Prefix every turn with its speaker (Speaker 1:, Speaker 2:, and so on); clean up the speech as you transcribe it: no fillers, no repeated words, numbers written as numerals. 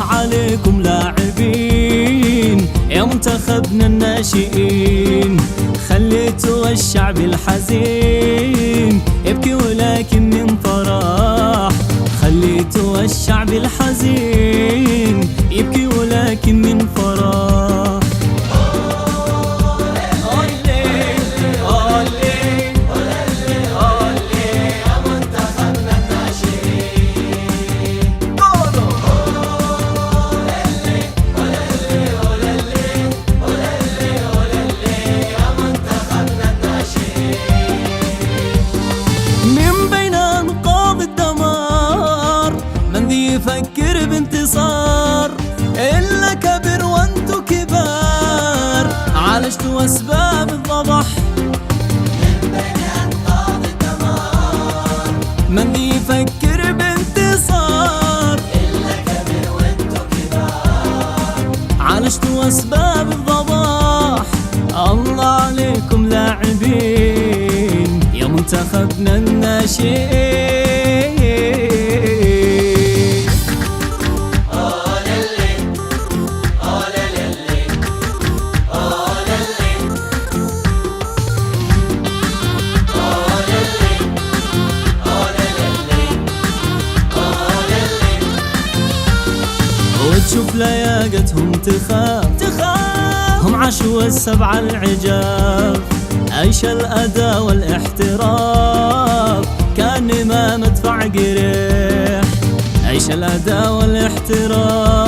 Speaker 1: عليكم لاعبين يا منتخبنا الناشئين، خليتوا الشعب الحزين يبكي ولكن من فرح، خليتوا الشعب الحزين يبكي ولكن من فرح. يفكر بانتصار إلا كبر وانتو كبار، عالجتوا أسباب الضبح من بين أنقاض الدمار. من يفكر بانتصار إلا كبر وانتو كبار، عالجتوا أسباب الضبح. الله عليكم لاعبين يا منتخبنا الناشئين. وتشوف لياقتهم تخاف هم عاشوا السبع العجاف، عيش الأداء والاحتراف كان ما مدفع قريح، عيش الأداء والاحتراف